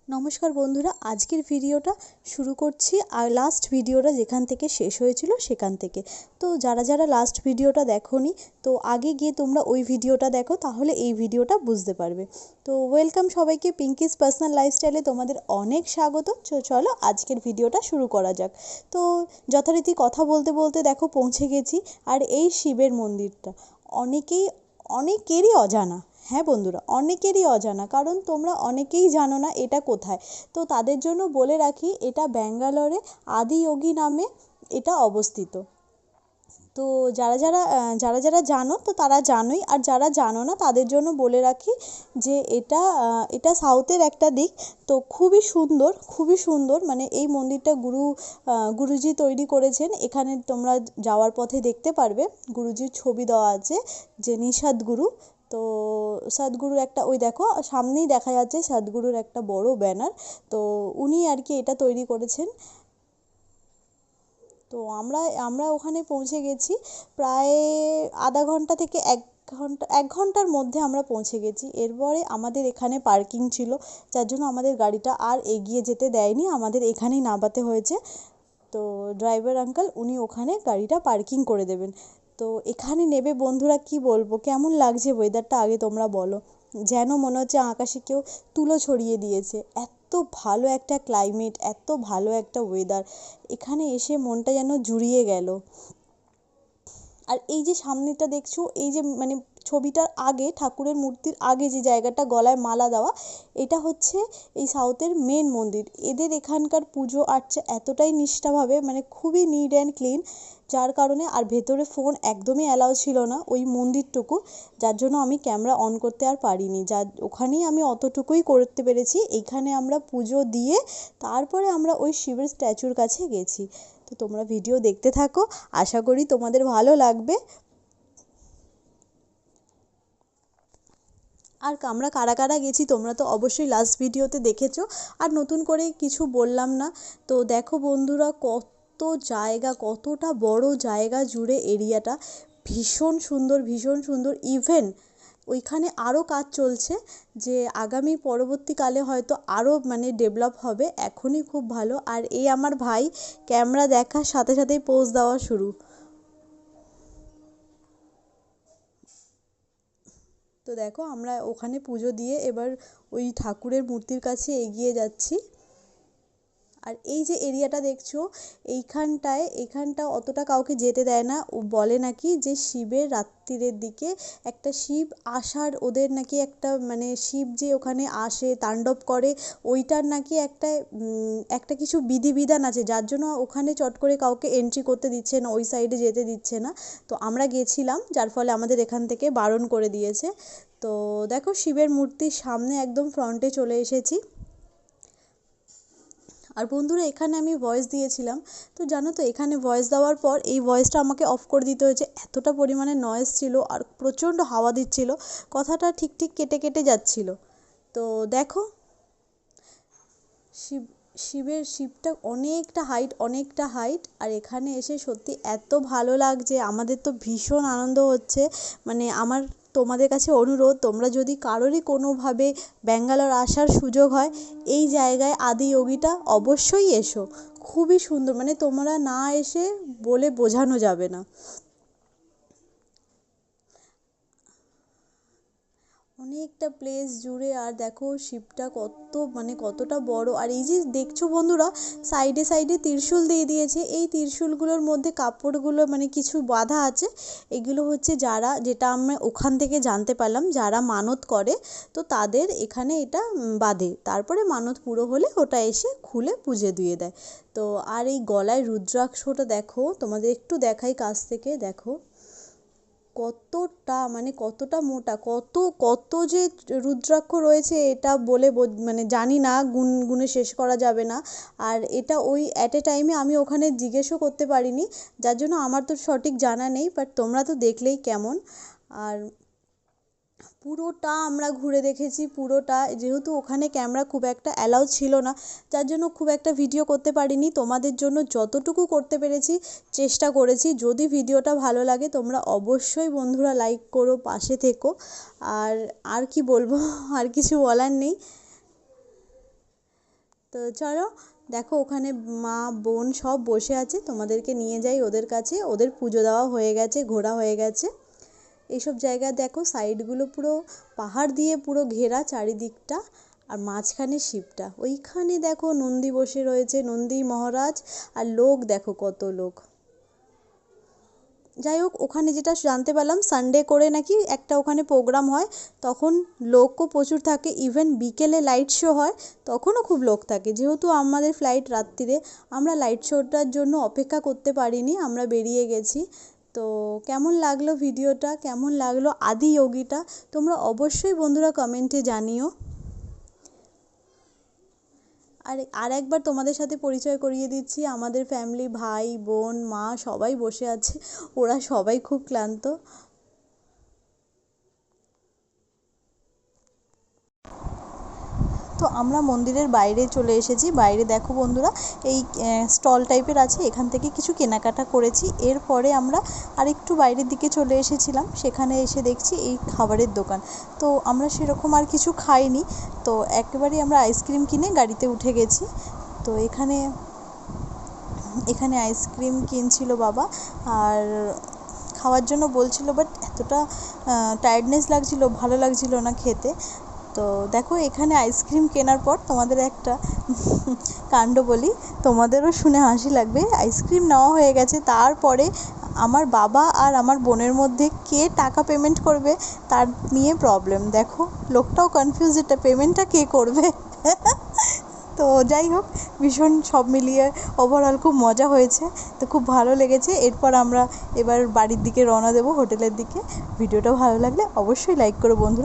নমস্কার বন্ধুরা, আজকের ভিডিওটা শুরু করছি আর লাস্ট ভিডিওটা যেখান থেকে শেষ হয়েছিল সেখান থেকে। তো যারা যারা লাস্ট ভিডিওটা দেখোনি, তো আগে গিয়ে তোমরা ওই ভিডিওটা দেখো, তাহলে এই ভিডিওটা বুঝতে পারবে। তো ওয়েলকাম সবাইকে, পিঙ্কিস পার্সোনাল লাইফস্টাইলে তোমাদের অনেক স্বাগত। চলো আজকের ভিডিওটা শুরু করা যাক। তো যথারীতি কথা বলতে বলতে দেখো পৌঁছে গেছি। আর এই শিবের মন্দিরটা অনেকেরই অজানা। হ্যাঁ বন্ধুরা, অনেকেরই অজানা, কারণ তোমরা অনেকেই জানো না এটা কোথায়। তো তাদের জন্য বলে রাখি, এটা ব্যাঙ্গালোরে আদিযোগী নামে এটা অবস্থিত। তো যারা জানো তো তারা জানোই, আর যারা জানো না তাদের জন্য বলে রাখি যে এটা সাউথের একটা দিক। তো খুবই সুন্দর, মানে এই মন্দিরটা গুরুজি তৈরি করেছেন। এখানে তোমরা যাওয়ার পথে দেখতে পারবে গুরুজির ছবি দেওয়া আছে, যিনি সদ্গুরু। তো সদ্গুরুর একটা, ওই দেখো সামনেই দেখা যাচ্ছে সদ্গুরুর একটা বড় ব্যানার। তো উনি আর কি এটা তৈরি করেছেন। তো আমরা ওখানে পৌঁছে গেছি প্রায় আধা ঘন্টা থেকে এক ঘন্টার মধ্যে আমরা পৌঁছে গেছি। এরপরে আমাদের এখানে পার্কিং ছিল, যার জন্য আমাদের গাড়িটা আর এগিয়ে যেতে দেয়নি, আমাদের এখানেই নামাতে হয়েছে। তো ড্রাইভার আঙ্কেল উনি ওখানে গাড়িটা পার্কিং করে দেবেন। তো এখানে নেবে বন্ধুরা, কি বলবো, কেমন লাগছে ওয়েদারটা আগে তোমরা বলো। যেন মনে হচ্ছে আকাশে কেউ তুলো ছড়িয়ে দিয়েছে, এত ভালো একটা ক্লাইমেট, এত ভালো একটা ওয়েদার। এখানে এসে মনটা যেন জুড়িয়ে গেল। আর এই যে সামনেটা দেখছো, এই যে মানে ছবিটার আগে, ঠাকুরের মূর্তির আগে যে জায়গাটা গলায় মালা দেওয়া, এটা হচ্ছে এই সাউথের মেন মন্দির। এদের এখানকার পুজো আর্চা এতটাই নিষ্ঠাভাবে, মানে খুবই নিট অ্যান্ড ক্লিন, যার কারণে আর ভেতরে ফোন একদমই অ্যালাউ ছিল না ওই মন্দিরটুকু, যার জন্য আমি ক্যামেরা অন করতে আর পারিনি। ওখানেই আমি অতটুকুই করতে পেরেছি। এইখানে আমরা পুজো দিয়ে তারপরে আমরা ওই শিবের স্ট্যাচুর কাছে গেছি। তো তোমরা ভিডিও দেখতে থাকো, আশা করি তোমাদের ভালো লাগবে। আর আমরা কারা কারা গেছি তোমরা তো অবশ্যই লাস্ট ভিডিওতে দেখেছো, আর নতুন করে কিছু বললাম না। তো দেখো বন্ধুরা, কতটা বড় জায়গা জুড়ে এরিয়াটা, ভীষণ সুন্দর। ইভেন ওইখানে আরও কাজ চলছে, যে আগামী পরবর্তীকালে হয়তো আরও মানে ডেভেলপ হবে। এখনই খুব ভালো। আর এই আমার ভাই ক্যামেরা দেখার সাথে সাথেই পোজ দেওয়া শুরু। তো দেখো আমরা ওখানে পুজো দিয়ে এবার ওই ঠাকুরের মূর্তির কাছে এগিয়ে যাচ্ছি। আর এই যে এরিয়াটা দেখছো, এইখানটা অতটা কাউকে যেতে দেয় না। ও বলে নাকি যে শিবের রাত্রিরের দিকে একটা শিব আসার, ওদের নাকি একটা মানে শিব যে ওখানে আসে তাণ্ডব করে, ওইটার নাকি একটা কিছু বিধিবিধান আছে, যার জন্য ওখানে চট করে কাউকে এন্ট্রি করতে দিচ্ছে না, ওই সাইডে যেতে দিচ্ছে না। তো আমরা গেছিলাম, যার ফলে আমাদের এখান থেকে বারণ করে দিয়েছে। তো দেখো শিবের মূর্তির সামনে একদম ফ্রন্টে চলে এসেছি। আর বন্ধুরা, এখানে আমি ভয়েস দিয়েছিলাম, তো জানো তো এখানে ভয়েস দেওয়ার পর এই ভয়েসটা আমাকে অফ করে দিতে হয়েছে, এতটা পরিমাণে নয়েজ ছিল আর প্রচণ্ড হাওয়া দিচ্ছিল, কথাটা ঠিক কেটে যাচ্ছিল। তো দেখো শিব শিবটা অনেকটা হাইট। আর এখানে এসে সত্যি এত ভালো লাগছে, আমাদের তো ভীষণ আনন্দ হচ্ছে। মানে আমার তোমাদের কাছে অনুরোধ, তোমরা যদি কারোরই কোনোভাবে ব্যাঙ্গালোর আসার সুযোগ হয়, এই জায়গায় আদিযোগীটা অবশ্যই এসো। খুবই সুন্দর, মানে তোমরা না এসে বলে বোঝানো যাবে না। অনেকটা প্লেস জুড়ে। আর দেখো শিবটা কতটা বড়। আর এই যে দেখছো বন্ধুরা, সাইডে ত্রিশূল দিয়ে দিয়েছে। এই ত্রিশূলগুলোর মধ্যে কাপড়গুলো মানে কিছু বাঁধা আছে। এগুলো হচ্ছে যেটা আমরা ওখান থেকে জানতে পারলাম, যারা মানত করে তো তাদের এখানে এটা বাঁধে, তারপরে মানত পুরো হলে ওটা এসে খুলে পুজো দিয়ে দেয়। তো আর এই গলায় রুদ্রাক্ষটা দেখো, তোমাদের একটু দেখাই কাছ থেকে, দেখো কতটা মোটা, কত যে রুদ্রাক্ষ রয়েছে, এটা বলে মানে জানি না, গুণে শেষ করা যাবে না। আর এটা ওই অ্যাট এ টাইমে আমি ওখানে জিজ্ঞেসও করতে পারিনি, যার জন্য আমার তো সঠিক জানা নেই, বাট তোমরা তো দেখলেই কেমন। আর পুরোটা আমরা ঘুরে দেখেছি, পুরোটা, যেহেতু ওখানে ক্যামেরা খুব একটা অ্যালাউ ছিল না, যার জন্য খুব একটা ভিডিও করতে পারিনি। তোমাদের জন্য যতটুকু করতে পেরেছি চেষ্টা করেছি। যদি ভিডিওটা ভালো লাগে তোমরা অবশ্যই বন্ধুরা লাইক করো, পাশে থেকো। আর আর কি বলবো আর কিছু বলার নেই। তো চলো, দেখো ওখানে মা বোন সব বসে আছে, তোমাদেরকে নিয়ে যাই ওদের কাছে। ওদের পুজো দেওয়া হয়ে গেছে, ঘোরা হয়ে গেছে। এইসব জায়গা দেখো, সাইডগুলো পুরো পাহাড় দিয়ে পুরো ঘেরা চারিদিকটা, আর মাঝখানে শিবটা। ওইখানে দেখো নন্দী বসে রয়েছে, নন্দী মহারাজ, আর লোক দেখো কত লোক। যাই হোক, ওখানে যেটা জানতে পারলাম সানডে করে নাকি একটা ওখানে প্রোগ্রাম হয়, তখন লোকও প্রচুর থাকে। ইভেন বিকেলে লাইট শো হয়, তখনও খুব লোক থাকে। যেহেতু আমাদের ফ্লাইট রাত্রিরে, আমরা লাইট শোটার জন্য অপেক্ষা করতে পারিনি, আমরা বেরিয়ে গেছি। তো কেমন লাগলো ভিডিওটা, কেমন লাগলো আদিযোগীটা, তোমরা অবশ্যই বন্ধুরা কমেন্টে জানিও। আর একবার তোমাদের সাথে পরিচয় করিয়ে দিচ্ছি, আমাদের ফ্যামিলি, ভাই বোন মা সবাই বসে আছে, ওরা সবাই খুব ক্লান্ত। তো আমরা মন্দিরের বাইরে চলে এসেছি। বাইরে দেখো বন্ধুরা, এই স্টল টাইপের আছে, এখান থেকে কিছু কেনাকাটা করেছি। এরপরে আমরা আরেকটু বাইরের দিকে চলে এসেছিলাম, সেখানে এসে দেখছি এই খাবারের দোকান। তো আমরা সেরকম আর কিছু খাইনি, তো একেবারেই আমরা আইসক্রিম কিনে গাড়িতে উঠে গেছি। তো এখানে আইসক্রিম কিনছিল বাবা, আর খাওয়ার জন্য বলছিল, বাট এতটা টায়ার্ডনেস লাগছিল, ভালো লাগছিল না খেতে। তো দেখো, এখানে আইসক্রিম কেনার পর তোমাদের একটা কাণ্ড বলি, তোমাদেরও শুনে হাসি লাগবে। আইসক্রিম নেওয়া হয়ে গেছে, তারপরে আমার বাবা আর আমার বোনের মধ্যে কে টাকা পেমেন্ট করবে তার নিয়ে প্রবলেম। দেখো, লোকটাও কনফিউজ, এটা পেমেন্টটা কে করবে। তো যাই হোক, ভীষণ সব মিলিয়ে ওভারঅল খুব মজা হয়েছে, তো খুব ভালো লেগেছে। এরপর আমরা এবার বাড়ির দিকে রওনা দেবো, হোটেলের দিকে। ভিডিওটা ভালো লাগলে অবশ্যই লাইক করো বন্ধুরা।